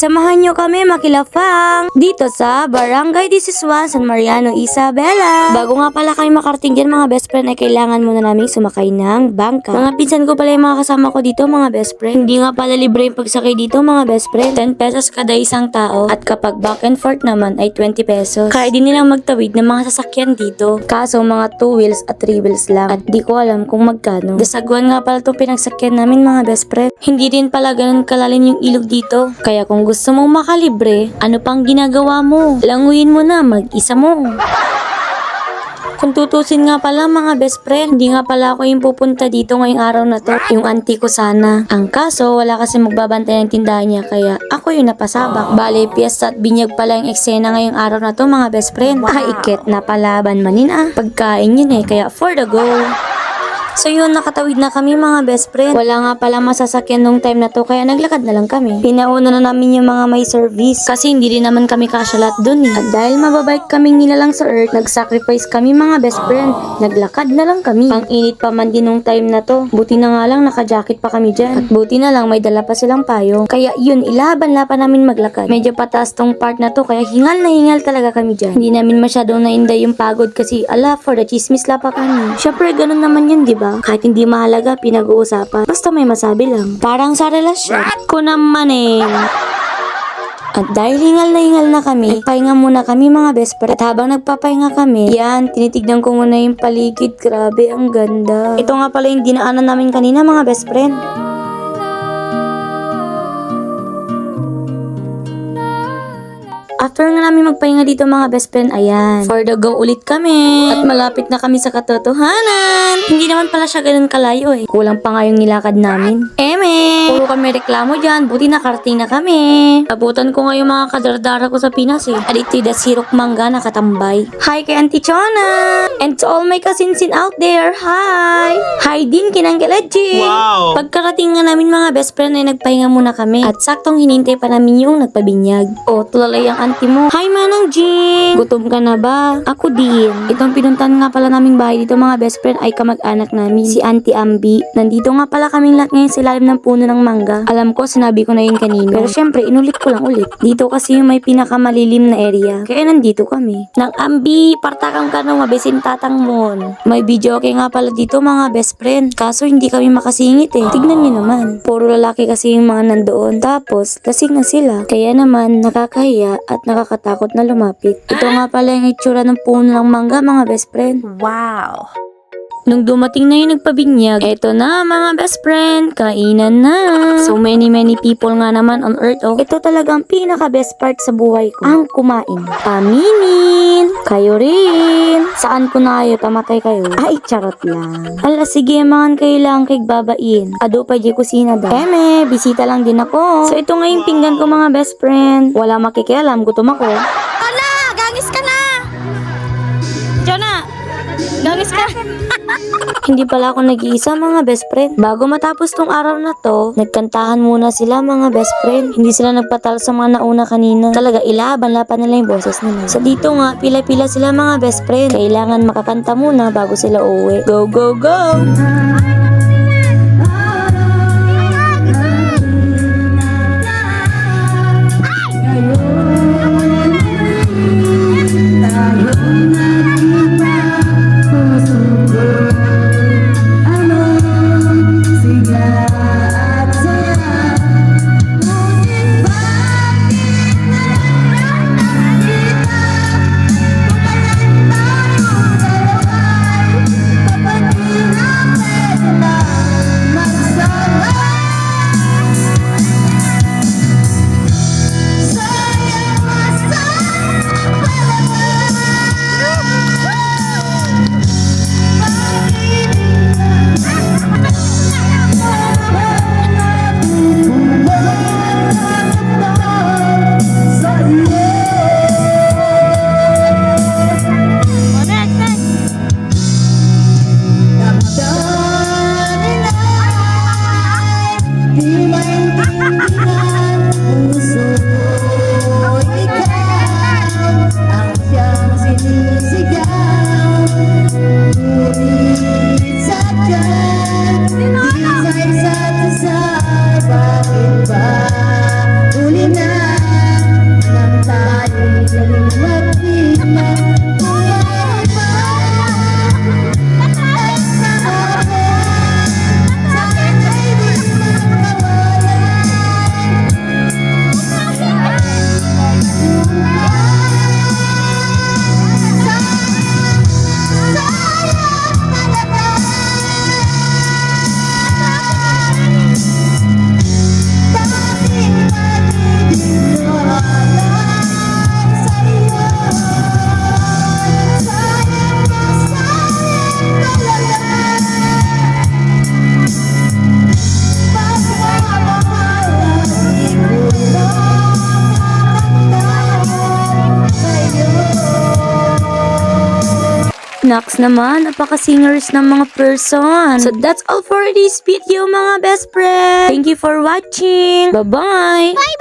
Samahan nyo kami makilafang dito sa Barangay 11 San Mariano, Isabela. Bago nga pala kami makarating dyan mga best friend ay kailangan muna namin sumakay ng bangka. Mga pinsan ko pala yung mga kasama ko dito mga best friend. Hindi nga pala libre yung pagsakay dito mga best friend. 10 pesos kada isang tao at kapag back and forth naman ay 20 pesos. Kaya din nilang magtawid ng mga sasakyan dito. Kaso mga 2 wheels at 3 wheels lang at di ko alam kung magkano. Dasagwan nga pala itong pinagsakyan namin mga best friend. Hindi din pala ganun kalalim yung ilog dito. Kaya kung gusto mong makalibre, ano pang ginagawa mo? Languyin mo na, mag-isa mo. Kung tutusin nga pala mga best friend, hindi nga pala ako yung pupunta dito ngayong araw na to. Yung auntie ko sana. Ang kaso, wala kasi magbabantay ng tindahan niya kaya ako yung napasabak. Bale, piyesta at binyag pala yung eksena ngayong araw na to mga best friend. Iket na palaban manin Pagkain yun kaya for the go. So yun, nakatawid na kami mga best friend. Wala nga pala masasakyan nung time na to kaya naglakad na lang kami. Pinauna na namin yung mga may service kasi hindi rin naman kami kasyalat dun At dahil mababike kaming nilalang sa earth, nag-sacrifice kami mga best friend. Naglakad na lang kami. Ang init pa man din nung time na to. Buti na nga lang naka-jacket pa kami dyan. At buti na lang may dala pa silang payong. Kaya yun, ilaban na pa namin maglakad. Medyo pataas tong part na to kaya hingal na hingal talaga kami dyan. Hindi namin masyadong nainday yung pagod kasi for the chismis la pa kami. Syempre ganun naman yun diba? Kahit hindi mahalaga, pinag-uusapan. Basta may masabi lang. Parang sa relasyon. Ko naman At dahil hingal na kami, nagpahinga muna kami mga best friend. At habang nagpapahinga kami, yan, tinitignan ko muna yung paligid. Grabe, ang ganda. Ito nga pala yung dinaanan namin kanina mga best friend. After nga namin magpahinga dito mga best friend, ayan, for the go ulit kami. At malapit na kami sa katotohanan. Hindi naman pala siya ganun kalayo Kulang pa nga yung nilakad namin. Puro kami reklamo dyan, buti nakarating na kami. Abutan ko nga yung mga kadardara ko sa Pinas Aditida sirok mangga nakatambay. Hi kay Auntie Chona! And to all my kasinsin out there, hi! Hi din kinanggalagi! Wow! Pagkarating nga namin mga best friend ay nagpahinga muna kami. At saktong hinintay pa namin yung nagpabinyag. Tulalay ang auntie mo. Hi Manang Jing! Gutom ka na ba? Ako din. Itong pinuntahan nga pala naming bahay dito mga best friend ay kamag-anak namin, si Auntie Ambi. Nandito nga pala kaming lahat ngayon sa ilalim ng puno ng mangga. Alam ko, sinabi ko na yun kanina. Pero syempre, inulit ko lang ulit. Dito kasi yung may pinakamalilim na area. Kaya nandito kami. Nang Ambi, partakang ka nung mabisin tatang mon. May video okay nga pala dito mga best friend. Kaso hindi kami makasingit Tignan nyo naman. Puro lalaki kasi yung mga nandoon. Tapos, lasing na sila. Kaya naman, nakakahiya at nakakatakot na lumapit. Ito nga pala yung itsura ng puno ng mangga mga best friend. Wow! Nung dumating na yung nagpabinyag, eto na mga best friend, kainan na. So many people nga naman on earth Ito talagang pinaka best part sa buhay ko, ang kumain. Aminin! Kayo rin! Saan ko na kayo, tamatay kayo? Ay, charot lang. Ala, sige man kayo lang kay babain. Ado pa di kusina da. Bisita lang din ako. So ito nga yung pinggan ko mga best friend. Wala makikialam, gutom ako. Gangis ka na! Jonah! Gangis ka! Hindi pala ako nag-iisa mga best friend. Bago matapos tong araw na to, nagkantahan muna sila mga best friend. Hindi sila nagpatal sa mga nauna kanina. Talaga ilaban-lapan nila yung boses nila. Sa dito nga, pila-pila sila mga best friend. Kailangan makakanta muna bago sila uwi. Go, go, go! Next naman, napaka-singers ng mga person. So that's all for this video mga best friend. Thank you for watching. Bye-bye! Bye